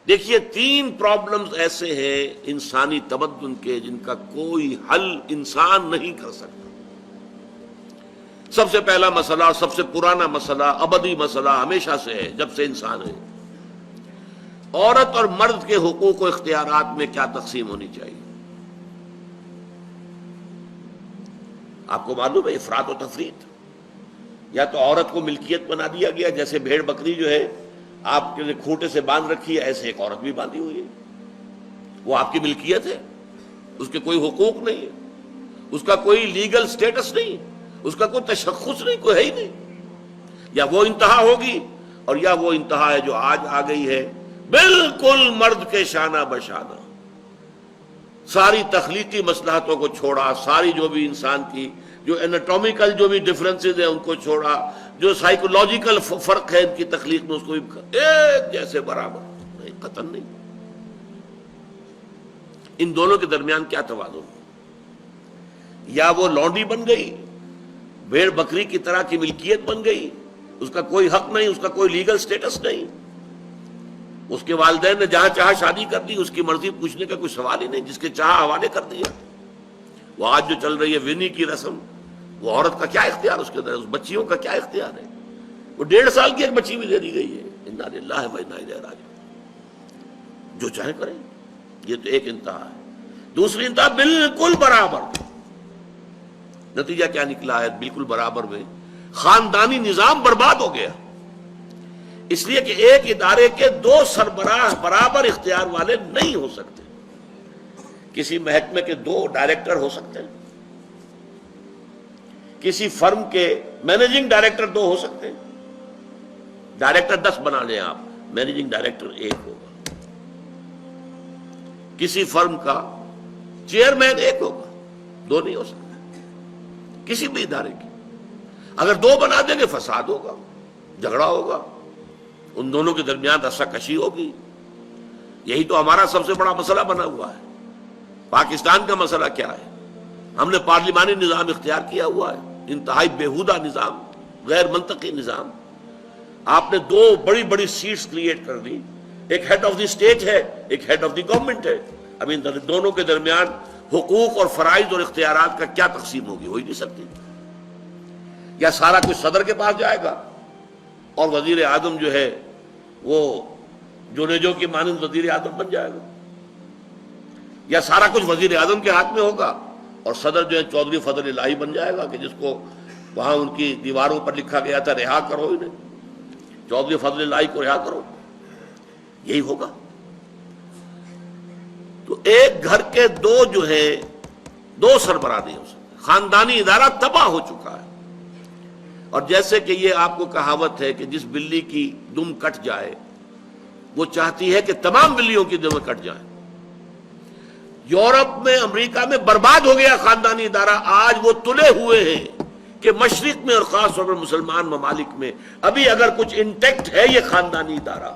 دیکھیے 3 پرابلمز ایسے ہیں انسانی تمدن کے جن کا کوئی حل انسان نہیں کر سکتا۔ سب سے پہلا مسئلہ، سب سے پرانا مسئلہ، ابدی مسئلہ ہمیشہ سے ہے جب سے انسان ہے، عورت اور مرد کے حقوق و اختیارات میں کیا تقسیم ہونی چاہیے۔ آپ کو معلوم ہے افراط و تفریط، یا تو عورت کو ملکیت بنا دیا گیا، جیسے بھیڑ بکری جو ہے آپ کے کھوٹے سے باندھ رکھی ہے، ایسے ایک عورت بھی باندھی ہوئی ہے، وہ آپ کی ملکیت ہے، اس کے کوئی حقوق نہیں ہے، اس کا کوئی لیگل سٹیٹس نہیں، اس کا کوئی تشخص نہیں، کوئی ہے ہی نہیں۔ یا وہ انتہا ہوگی اور یا وہ انتہا ہے جو آج آ گئی ہے، بالکل مرد کے شانہ بشانہ، ساری تخلیقی مصلحتوں کو چھوڑا، ساری جو بھی انسان کی جو انیٹومیکل جو بھی ڈفرنسز ہیں ان کو چھوڑا، جو سائیکولوجیکل فرق ہے ان کی تخلیق میں، اس کو بھی ایک جیسے برابر، نہیں، قطعاً نہیں۔ ان دونوں کے درمیان کیا توازن؟ یا وہ لونڈی بن گئی، بھیڑ بکری کی طرح کی ملکیت بن گئی، اس کا کوئی حق نہیں، اس کا کوئی لیگل سٹیٹس نہیں، اس کے والدین نے جہاں چاہا شادی کر دی، اس کی مرضی پوچھنے کا کوئی سوال ہی نہیں، جس کے چاہا حوالے کر دیا۔ وہ آج جو چل رہی ہے ونی کی رسم، وہ عورت کا کیا اختیار اس کے اندر ہے، اس بچیوں کا کیا اختیار ہے؟ وہ 1.5 سال کی ایک بچی بھی دے دی گئی ہے، انا للہ و انا الیہ راجعون، جو چاہے کریں۔ یہ تو ایک انتہا ہے۔ دوسری انتہا بالکل برابر، نتیجہ کیا نکلا ہے؟ بالکل برابر میں خاندانی نظام برباد ہو گیا، اس لیے کہ ایک ادارے کے 2 سربراہ برابر اختیار والے نہیں ہو سکتے۔ کسی محکمے کے 2 ڈائریکٹر ہو سکتے ہیں، کسی فرم کے مینیجنگ ڈائریکٹر 2 ہو سکتے ہیں، ڈائریکٹر 10 بنا لیں آپ، مینیجنگ ڈائریکٹر 1 ہوگا۔ کسی فرم کا چیئرمین 1 ہوگا، 2 نہیں ہو سکتے کسی بھی ادارے کی۔ اگر 2 بنا دیں گے فساد ہوگا، جھگڑا ہوگا، ان دونوں کے درمیان رسا کشی ہوگی۔ یہی تو ہمارا سب سے بڑا مسئلہ بنا ہوا ہے۔ پاکستان کا مسئلہ کیا ہے؟ ہم نے پارلیمانی نظام اختیار کیا ہوا ہے، انتہائی بیہودہ نظام، غیر منطقی نظام۔ آپ نے 2 بڑی بڑی سیٹس کریٹ کر دی، ایک ہیڈ آف دی اسٹیٹ ہے، ایک ہیڈ آف دی گورنمنٹ ہے۔ اب ان دونوں کے درمیان حقوق اور فرائض اور اختیارات کا کیا تقسیم ہوگی؟ ہو ہی نہیں سکتی۔ یا سارا کچھ صدر کے پاس جائے گا اور وزیر اعظم جو ہے وہ جونیجو کی مانند وزیر اعظم بن جائے گا، یا سارا کچھ وزیر اعظم کے ہاتھ میں ہوگا اور صدر جو ہے چودھری فضل الہی بن جائے گا، کہ جس کو وہاں ان کی دیواروں پر لکھا گیا تھا رہا کرو انہیں، چودھری فضل الہی کو رہا کرو، یہی ہوگا۔ تو ایک گھر کے 2 جو ہے 2 سربراہ نہیں ہو سکتے، خاندانی ادارہ تباہ ہو چکا ہے۔ اور جیسے کہ یہ آپ کو کہاوت ہے کہ جس بلی کی دم کٹ جائے وہ چاہتی ہے کہ تمام بلیوں کی دمیں کٹ جائیں۔ یورپ میں، امریکہ میں برباد ہو گیا خاندانی ادارہ، آج وہ تلے ہوئے ہیں کہ مشرق میں اور خاص طور پر مسلمان ممالک میں ابھی اگر کچھ انٹیکٹ ہے یہ خاندانی ادارہ،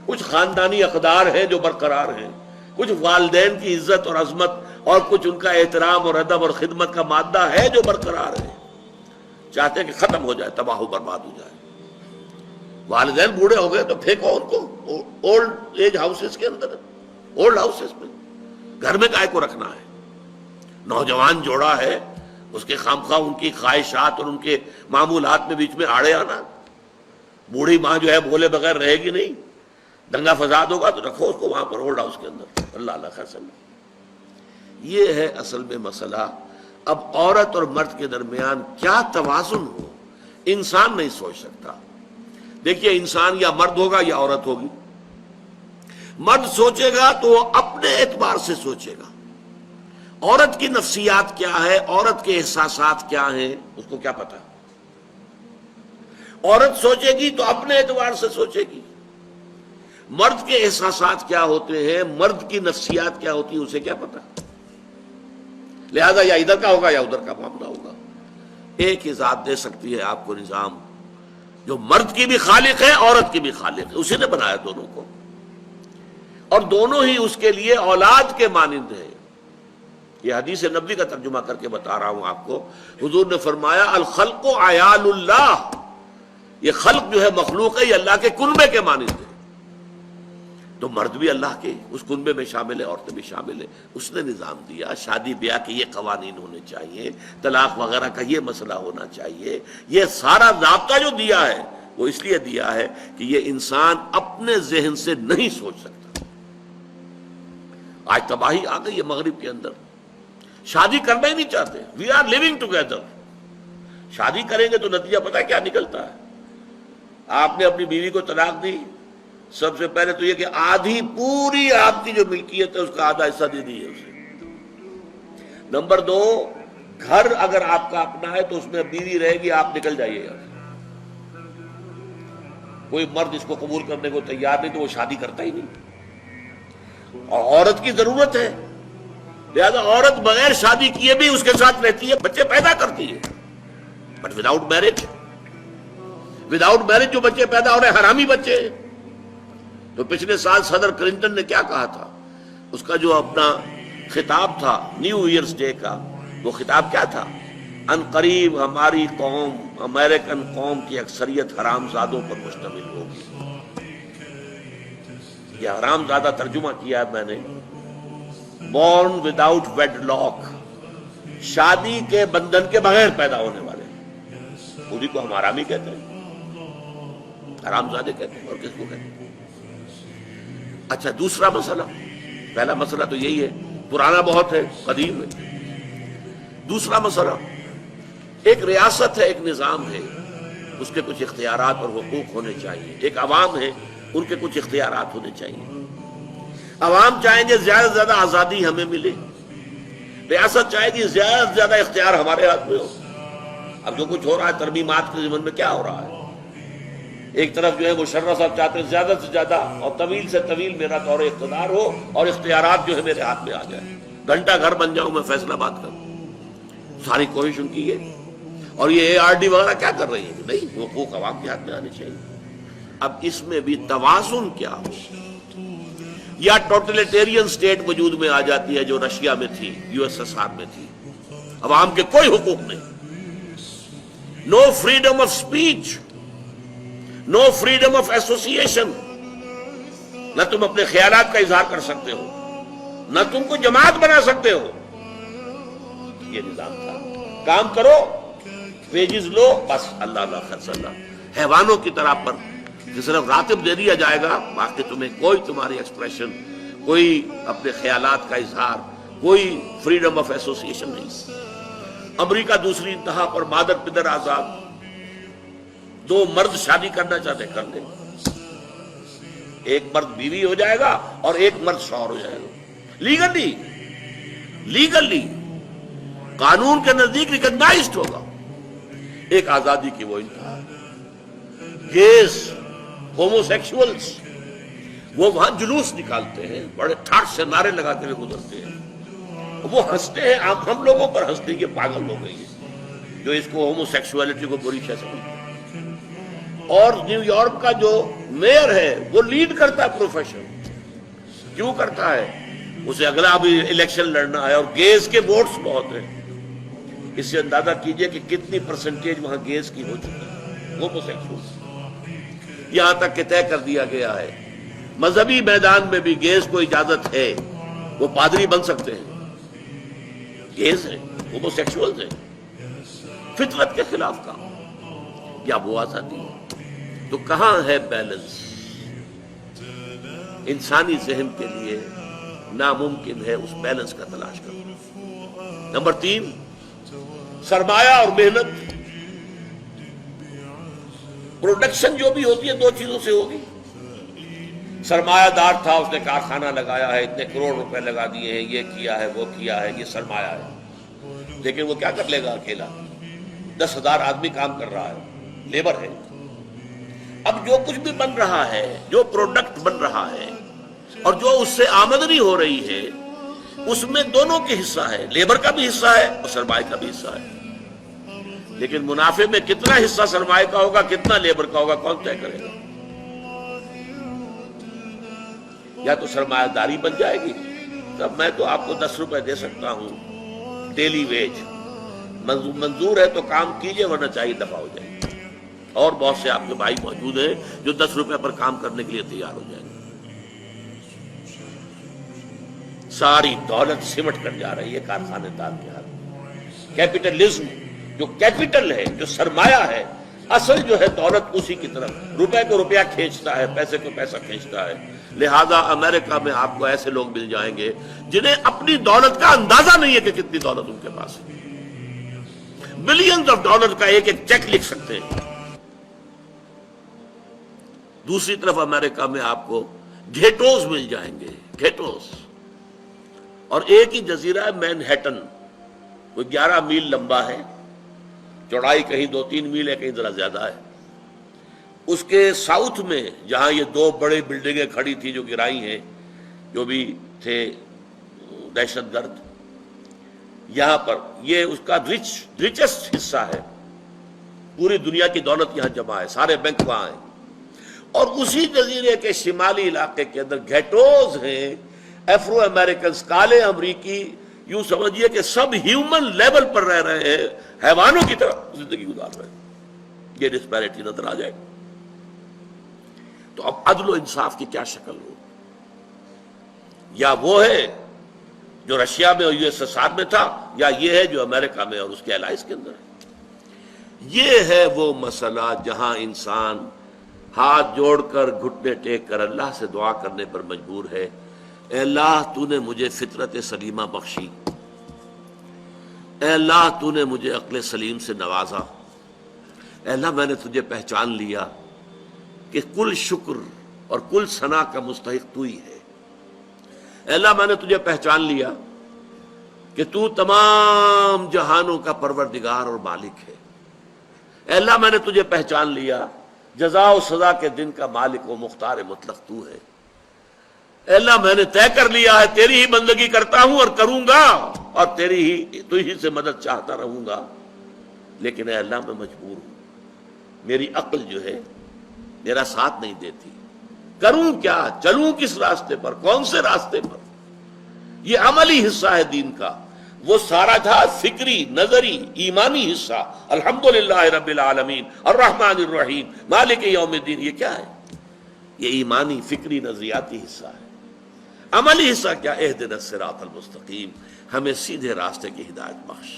کچھ خاندانی اقدار ہیں جو برقرار ہیں، کچھ والدین کی عزت اور عظمت اور کچھ ان کا احترام اور ادب اور خدمت کا مادہ ہے جو برقرار ہے۔ چاہتے ہیں کہ ختم ہو جائے، تباہ و برباد ہو جائے۔ والدین بوڑھے ہو گئے تو پھینکو ان کو اولڈ ایج ہاؤسز کے اندر، اولڈ ہاؤسز میں، گھر میں کائے کو رکھنا ہے؟ نوجوان جوڑا ہے، اس کے خامخواہ ان کی خواہشات اور ان کے معمولات میں بیچ میں آڑے آنا۔ بوڑھی ماں جو ہے بولے بغیر رہے گی نہیں، دنگا فساد ہوگا تو رکھو اس کو وہاں پر اولڈ ہاؤس کے اندر۔ اللہ اللہ خیر سمجھ۔ یہ ہے اصل میں مسئلہ۔ اب عورت اور مرد کے درمیان کیا توازن ہو، انسان نہیں سوچ سکتا۔ دیکھیے انسان یا مرد ہوگا یا عورت ہوگی۔ مرد سوچے گا تو وہ اپنے اعتبار سے سوچے گا، عورت کی نفسیات کیا ہے، عورت کے احساسات کیا ہیں، اس کو کیا پتا۔ عورت سوچے گی تو اپنے اعتبار سے سوچے گی، مرد کے احساسات کیا ہوتے ہیں، مرد کی نفسیات کیا ہوتی ہیں، اسے کیا پتا۔ لہذا یا ادھر کا ہوگا یا ادھر کا معاملہ ہوگا۔ ایک ہی ذات دے سکتی ہے آپ کو نظام، جو مرد کی بھی خالق ہے عورت کی بھی خالق ہے، اسی نے بنایا دونوں کو، اور دونوں ہی اس کے لیے اولاد کے مانند ہیں۔ یہ حدیث نبوی کا ترجمہ کر کے بتا رہا ہوں آپ کو۔ حضور نے فرمایا الخلق عیال اللہ، یہ خلق جو ہے مخلوق ہے، یہ اللہ کے کنبے کے مانند ہے۔ تو مرد بھی اللہ کے اس کنبے میں شامل ہے، عورتیں بھی شامل ہیں. اس نے نظام دیا، شادی بیاہ کے یہ قوانین ہونے چاہیے، طلاق وغیرہ کا یہ مسئلہ ہونا چاہیے. یہ سارا ضابطہ جو دیا ہے وہ اس لیے دیا ہے کہ یہ انسان اپنے ذہن سے نہیں سوچ سکتا. آج تباہی آ گئی ہے مغرب کے اندر، شادی کرنا ہی نہیں چاہتے. We are living together. شادی کریں گے تو نتیجہ پتہ ہے کیا نکلتا ہے؟ آپ نے اپنی بیوی کو طلاق دی، سب سے پہلے تو یہ کہ آدھی پوری آپ کی جو ملکیت ہے اس کا آدھا حصہ دے دیے اسے. نمبر 2، گھر اگر آپ کا اپنا ہے تو اس میں بیوی رہے گی، آپ نکل جائیے یہاں سے. کوئی مرد اس کو قبول کرنے کو تیار نہیں تو وہ شادی کرتا ہی نہیں. اور عورت کی ضرورت ہے، لہذا عورت بغیر شادی کیے بھی اس کے ساتھ رہتی ہے، بچے پیدا کرتی ہے. بٹ وداؤٹ میرج جو بچے پیدا ہو رہے ہیں حرامی بچے. تو پچھلے سال صدر کلنٹن نے کیا کہا تھا؟ اس کا جو اپنا خطاب تھا نیو ایئرز ڈے کا، وہ خطاب کیا تھا؟ ان قریب ہماری قوم، امریکن قوم کی اکثریت حرام زادوں پر مشتمل ہوگی. یہ حرام زادہ ترجمہ کیا ہے میں نے، بورن وداؤٹ ویڈ لاک، شادی کے بندھن کے بغیر پیدا ہونے والے. اسی کو ہم حرامی کہتے ہیں، حرام زادے کہتے ہیں، اور کس کو کہتے ہیں؟ اچھا دوسرا مسئلہ، پہلا مسئلہ تو یہی ہے، پرانا بہت ہے، قدیم ہے. دوسرا مسئلہ، ایک ریاست ہے، ایک نظام ہے، اس کے کچھ اختیارات اور حقوق ہونے چاہیے. ایک عوام ہے، ان کے کچھ اختیارات ہونے چاہیے. عوام چاہیں گے زیادہ سے زیادہ آزادی ہمیں ملے، ریاست چاہے گی زیادہ سے زیادہ اختیار ہمارے ہاتھ میں ہو. اب جو کچھ ہو رہا ہے ترمیمات کے ضمن میں کیا ہو رہا ہے؟ ایک طرف جو ہے مشرف صاحب چاہتے ہیں زیادہ سے زیادہ اور طویل سے طویل میرا دور اقتدار ہو اور اختیارات جو ہے میرے ہاتھ میں آ جائے، گھنٹہ گھر بن جاؤں میں فیصلہ بات کروں. ساری کوشش ان کی ہے. اور یہ ARD وغیرہ کیا کر رہی ہے؟ نہیں، حقوق عوام کے ہاتھ میں آنے چاہیے. اب اس میں بھی توازن کیا ہو؟ یا ٹوٹلیٹیرین سٹیٹ وجود میں آ جاتی ہے جو رشیا میں تھی، USSR میں تھی، عوام کے کوئی حقوق نہیں، no freedom of speech, no freedom of association. نہ تم اپنے خیالات کا اظہار کر سکتے ہو، نہ تم کو جماعت بنا سکتے ہو. یہ نظام تھا. کام کرو، ویجز لو، بس اللہ اللہ خرچ اللہ. حیوانوں کی طرح پر کہ صرف راتب دے دیا جائے گا، باقی تمہیں کوئی تمہاری ایکسپریشن، کوئی اپنے خیالات کا اظہار، کوئی فریڈم آف ایسوسیشن نہیں. امریکہ دوسری انتہا پر، مادر پدر آزاد. 2 مرد شادی کرنا چاہتے کر لیں، ایک مرد بیوی ہو جائے گا اور ایک مرد شوہر ہو جائے گا. لیگلی قانون کے نزدیک ریکگنائزڈ ہوگا. ایک آزادی کی وہ انتہا. گیز، ہومو سیکشولز، وہ وہاں جلوس نکالتے ہیں، بڑے ٹھاٹ سے نعرے لگاتے ہوئے گزرتے ہیں. وہ ہنستے ہیں، ہم لوگوں پر ہنستے ہیں، یہ پاگل ہو گئی ہے جو اس کو ہومو سیکشولیٹی کو بری شے سمجھتے ہیں. اور نیو یارک کا جو میئر ہے وہ لیڈ کرتا ہے پروفیشن. کیوں کرتا ہے؟ اسے اگلا بھی الیکشن لڑنا ہے اور گیز کے ووٹس بہت ہیں. اس سے اندازہ کیجئے کہ کتنی پرسنٹیج وہاں گیز کی ہو چکی ہے، ہومو سیکشول. یہاں تک کہ طے کر دیا گیا ہے مذہبی میدان میں بھی گیز کو اجازت ہے، وہ پادری بن سکتے ہیں. گیز ہیں، ہومو سیکشولز ہیں، فطرت کے خلاف کام. یا وہ آزادی ہے؟ تو کہاں ہے بیلنس؟ انسانی ذہن کے لیے ناممکن ہے اس بیلنس کا تلاش کرنا. نمبر 3، سرمایہ اور محنت. پروڈکشن جو بھی ہوتی ہے 2 چیزوں سے ہوگی. سرمایہ دار تھا، اس نے کارخانہ لگایا ہے، اتنے کروڑ روپے لگا دیے ہیں، یہ کیا ہے، وہ کیا ہے، یہ سرمایہ ہے. لیکن وہ کیا کر لے گا اکیلا؟ 10,000 آدمی کام کر رہا ہے، لیبر ہے. اب جو کچھ بھی بن رہا ہے، جو پروڈکٹ بن رہا ہے اور جو اس سے آمدنی ہو رہی ہے، اس میں دونوں کے حصہ ہے، لیبر کا بھی حصہ ہے اور سرمایہ کا بھی حصہ ہے. لیکن منافع میں کتنا حصہ سرمایہ کا ہوگا، کتنا لیبر کا ہوگا، کون طے کرے گا؟ یا تو سرمایہ داری بن جائے گی، تب میں تو آپ کو 10 روپے دے سکتا ہوں ڈیلی ویج، منظور ہے تو کام کیجئے ورنہ چاہیے دفع ہو جائے. اور بہت سے آپ کے بھائی موجود ہیں جو 10 روپے پر کام کرنے کے لیے تیار ہو جائیں گے. ساری دولت سمٹ کر جا رہی ہے کارخانے دار کے ہاتھ میں۔ کیپٹلزم جو کیپٹل ہے، جو سرمایہ ہے، اصل جو ہے دولت اسی کی طرف، روپے کو روپیہ کھینچتا ہے، پیسے کو پیسہ کھینچتا ہے۔ لہذا امریکہ میں آپ کو ایسے لوگ مل جائیں گے جنہیں اپنی دولت کا اندازہ نہیں ہے کہ کتنی دولت ان کے پاس ہے، بلینز آف ڈالر کا ایک ایک چیک لکھ سکتے ہیں۔ دوسری طرف امریکہ میں آپ کو گھیٹوز مل جائیں گے، گھیٹوز، اور ایک ہی جزیرہ ہے مینہٹن، کوئی 11 میل لمبا ہے، چوڑائی کہیں 2-3 میل ہے، کہیں ذرا زیادہ ہے۔ اس کے ساؤتھ میں جہاں یہ 2 بڑے بلڈنگیں کھڑی تھی جو گرائی ہیں، جو بھی تھے دہشت گرد، یہاں پر یہ اس کا ریچسٹ حصہ ہے، پوری دنیا کی دولت یہاں جمع ہے، سارے بینک وہاں ہیں۔ اور اسی جزیرے کے شمالی علاقے کے اندر گھیٹوز ہیں، افرو امریکنز، کالے امریکی، یوں سمجھیے کہ سب ہیومن لیول پر رہ رہے ہیں، حیوانوں کی طرح زندگی گزار رہے ہیں۔ یہ ڈسپیرٹی نظر آ جائے گی تو اب عدل و انصاف کی کیا شکل ہو؟ یا وہ ہے جو رشیا میں اور USSR میں تھا، یا یہ ہے جو امریکہ میں اور اس کے الائز کے اندر ہے۔ یہ ہے وہ مسئلہ جہاں انسان ہاتھ جوڑ کر، گھٹنے ٹیک کر اللہ سے دعا کرنے پر مجبور ہے، اے اللہ تو نے مجھے فطرت سلیمہ بخشی، اے اللہ تو نے مجھے عقل سلیم سے نوازا، اے اللہ میں نے تجھے پہچان لیا کہ کل شکر اور کل ثنا کا مستحق تو ہی ہے، اے اللہ میں نے تجھے پہچان لیا کہ تو تمام جہانوں کا پروردگار اور مالک ہے، اے اللہ میں نے تجھے پہچان لیا جزا و سزا کے دن کا مالک و مختار مطلق تو ہے، اے اللہ میں نے طے کر لیا ہے تیری ہی بندگی کرتا ہوں اور کروں گا، اور تو ہی سے مدد چاہتا رہوں گا، لیکن اے اللہ میں مجبور ہوں، میری عقل جو ہے میرا ساتھ نہیں دیتی، کروں کیا، چلوں کس راستے پر، کون سے راستے پر؟ یہ عملی حصہ ہے دین کا، وہ سارا تھا فکری، نظری، ایمانی حصہ، الحمدللہ رب العالمین الرحمن الرحیم مالک یوم الدین، یہ کیا ہے؟ یہ ایمانی، فکری، نظریاتی حصہ ہے۔ عملی حصہ کیا؟ اہدنا الصراط المستقیم، ہمیں سیدھے راستے کی ہدایت بخش،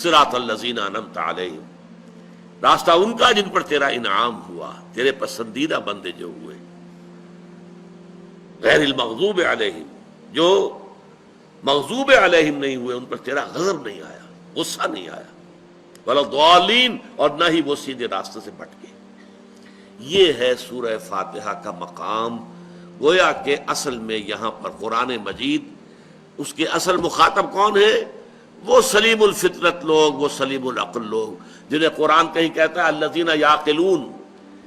صراط الذین انعمت علیہم، راستہ ان کا جن پر تیرا انعام ہوا، تیرے پسندیدہ بندے جو ہوئے، غیر المغضوب علیہم، جو مغضوب علیہم نہیں ہوئے، ان پر تیرا غضب نہیں آیا، غصہ نہیں آیا، ولا الضالین، اور نہ ہی وہ سیدھے راستے سے بھٹکے۔ یہ ہے سورہ فاتحہ کا مقام، گویا کہ اصل میں یہاں پر قرآن مجید، اس کے اصل مخاطب کون ہے؟ وہ سلیم الفطرت لوگ، وہ سلیم العقل لوگ، جنہیں قرآن کہیں کہتا ہے الذین یعقلون،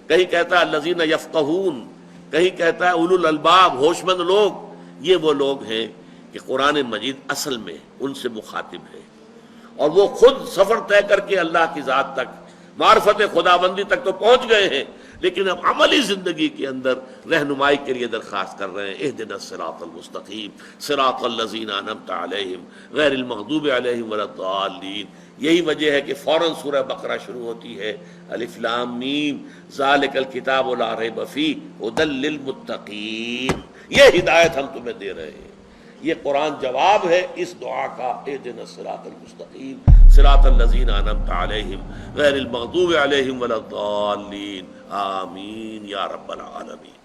کہیں کہتا ہے الذین یفقہون، کہیں کہتا ہے اولو الالباب، ہوش مند لوگ۔ یہ وہ لوگ ہیں کہ قرآن مجید اصل میں ان سے مخاطب ہے، اور وہ خود سفر طے کر کے اللہ کی ذات تک، معرفت خداوندی تک تو پہنچ گئے ہیں، لیکن اب عملی زندگی کے اندر رہنمائی کے لیے درخواست کر رہے ہیں، اہدنا الصراط المستقیم صراط الذین انعمت علیہم غیر المغضوب علیہم ولا الضالین۔ یہی وجہ ہے کہ فوراً سورہ بقرہ شروع ہوتی ہے، الف لام میم ذالک الکتاب لا ریب فیہ ھدی للمتقین، یہ ہدایت ہم تمہیں دے رہے ہیں۔ یہ قرآن جواب ہے اس دعا کا، اہدنا الصراط المستقیم صراط الذین انعمت علیہم غیر المغضوب علیہم ولا الضالین، آمین یا رب العالمین۔